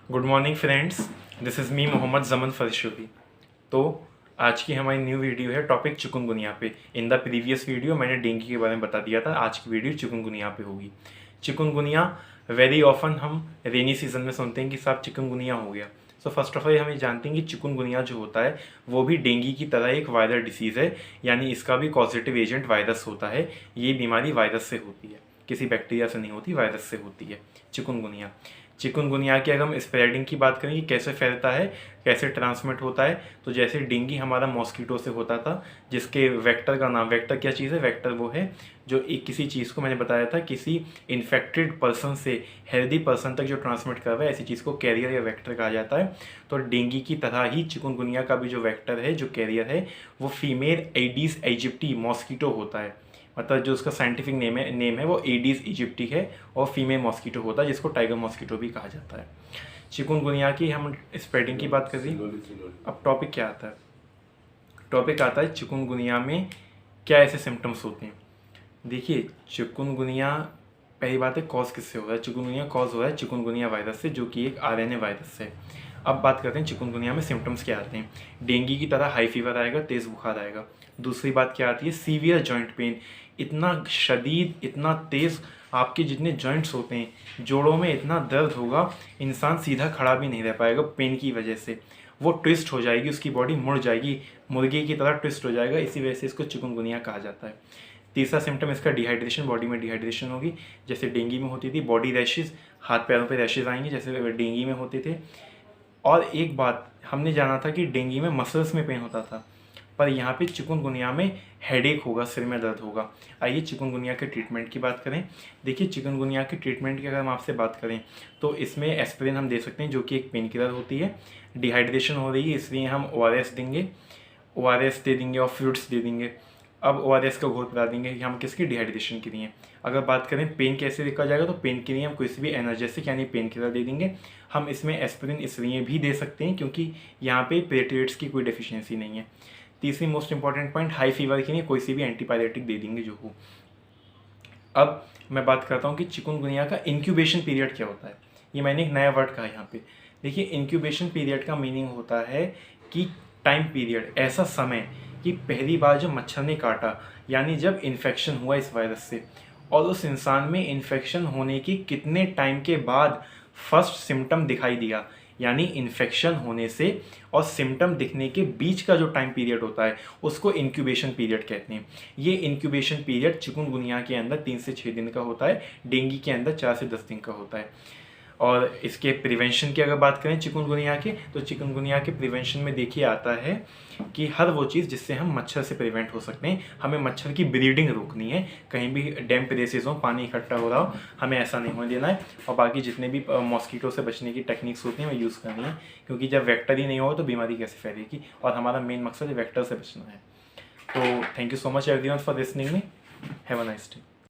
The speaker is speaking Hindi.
Good morning friends, this is me Mohammed Zaman Farshudi. तो आज की हमारी न्यू वीडियो है टॉपिक चिकुनगुनिया पे। इन द प्रीवियस वीडियो मैंने डेंगू के बारे में बता दिया था, आज की वीडियो चिकुनगुनिया पे होगी। चिकुनगुनिया वेरी ऑफन हम रेनी सीजन में सुनते हैं कि साहब चिकुनगुनिया हो गया। सो फर्स्ट ऑफ ऑल हमें जानते हैं कि चिकुनगुनिया जो होता है वो भी डेंगू की तरह एक वायरल डिसीज़ है, यानी इसका भी कॉजेटिव एजेंट वायरस होता है। ये बीमारी वायरस से होती है, किसी बैक्टीरिया से नहीं होती, वायरस से होती है चिकुनगुनिया। चिकुनगुनिया की अगर हम स्प्रेडिंग की बात करें कि कैसे फैलता है, कैसे ट्रांसमिट होता है, तो जैसे डेंगू हमारा मॉस्किटो से होता था, जिसके वेक्टर का नाम, वेक्टर क्या चीज़ है, वेक्टर वो है जो एक किसी चीज़ को मैंने बताया था किसी इन्फेक्टेड पर्सन से हेल्दी पर्सन तक जो ट्रांसमिट कर रहा है, ऐसी चीज़ को कैरियर या वेक्टर कहा जाता है। तो डेंगू की तरह ही चिकुनगुनिया का भी जो वेक्टर है, जो कैरियर है, वो फीमेल एडीज इजिप्टी मॉस्किटो होता है। मतलब जो उसका साइंटिफिक नेम है वो एडीज इजिप्टी है और फीमेल मॉस्किटो होता है, जिसको टाइगर मॉस्किटो भी कहा जाता है। चिकुनगुनिया की हम स्प्रेडिंग की बात कर रही। अब टॉपिक क्या आता है? टॉपिक आता है चिकुनगुनिया में क्या ऐसे सिम्टम्स होते हैं। देखिए, चिकुनगुनिया पहली बात है कॉज किससे हो रहा है। चिकुनगुनिया कॉज हो रहा है चिकुनगुनिया वायरस से, जो कि एक आरएनए वायरस है। अब बात करते हैं चिकुनगुनिया में सिम्टम्स क्या आते हैं। डेंगू की तरह हाई फीवर आएगा, तेज़ बुखार आएगा। दूसरी बात क्या आती है, सीवियर जॉइंट पेन, इतना शदीद, इतना तेज़, आपके जितने जॉइंट्स होते हैं जोड़ों में इतना दर्द होगा, इंसान सीधा खड़ा भी नहीं रह पाएगा पेन की वजह से। वो ट्विस्ट हो जाएगी, उसकी बॉडी मुड़ जाएगी, मुर्गे की तरह ट्विस्ट हो जाएगा। इसी वजह से इसको चिकुनगुनिया कहा जाता है। तीसरा सिम्टम इसका डिहाइड्रेशन, बॉडी में डिहाइड्रेशन होगी, जैसे डेंगू में होती थी। बॉडी रैशेज, हाथ पैरों पे रैशेज आएंगे जैसे डेंगू में होते थे। और एक बात हमने जाना था कि डेंगू में मसल्स में पेन होता था, पर यहाँ पे चिकुनगुनिया में हेडेक होगा, सिर में दर्द होगा। आइए चिकुनगुनिया के ट्रीटमेंट की बात करें। देखिए, चिकुनगुनिया के ट्रीटमेंट की अगर हम आपसे बात करें तो इसमें एस्पिरिन हम दे सकते हैं, जो कि एक पेन किलर होती है। डिहाइड्रेशन हो रही है इसलिए हम ORS देंगे, ORS दे देंगे और फ्रूट्स दे देंगे। अब ORS का घोल पिला देंगे, हम किसकी, डिहाइड्रेशन के लिए। अगर बात करें पेन कैसे देखा जाएगा, तो पेन के लिए हम किसी भी एनर्जेसिक यानी पेन किलर दे देंगे। हम इसमें एस्पिरिन इसलिए भी दे सकते हैं क्योंकि यहाँ पे प्लेटलेट्स की कोई डेफिशिएंसी नहीं है। तीसरी most important point, high fever के लिए कोई सी भी एंटीपायरेटिक दे देंगे जो हो। अब मैं बात करता हूँ कि चिकुनगुनिया का इंक्यूबेशन पीरियड क्या होता है। ये मैंने एक नया वर्ड कहा यहाँ पे। देखिए, इंक्यूबेशन पीरियड का मीनिंग होता है कि टाइम पीरियड, ऐसा समय कि पहली बार जब मच्छर ने काटा, यानी जब इन्फेक्शन हुआ इस वायरस से, और उस इंसान में इन्फेक्शन होने की कितने टाइम के बाद फर्स्ट सिम्टम दिखाई दिया, यानी इन्फेक्शन होने से और सिम्टम दिखने के बीच का जो टाइम पीरियड होता है उसको इंक्यूबेशन पीरियड कहते हैं। ये इंक्यूबेशन पीरियड चिकुनगुनिया के अंदर 3 से 6 दिन का होता है, डेंगू के अंदर 4 से 10 दिन का होता है। और इसके प्रिवेंशन की अगर बात करें चिकुनगुनिया के, तो चिकुनगुनिया के प्रिवेंशन में देखिए आता है कि हर वो चीज़ जिससे हम मच्छर से प्रिवेंट हो सकते हैं। हमें मच्छर की ब्रीडिंग रोकनी है, कहीं भी डैम्प प्लेसेस हो, पानी इकट्ठा हो रहा हो, हमें ऐसा नहीं होने देना है। और बाकी जितने भी मॉस्किटो से बचने की टेक्निक्स होती हैं वो यूज़ करनी है, क्योंकि जब वेक्टर ही नहीं होगा तो बीमारी कैसे फैलेगी, और हमारा मेन मकसद वेक्टर से बचना है। तो thank you so much everyone for listening me. Have a nice day.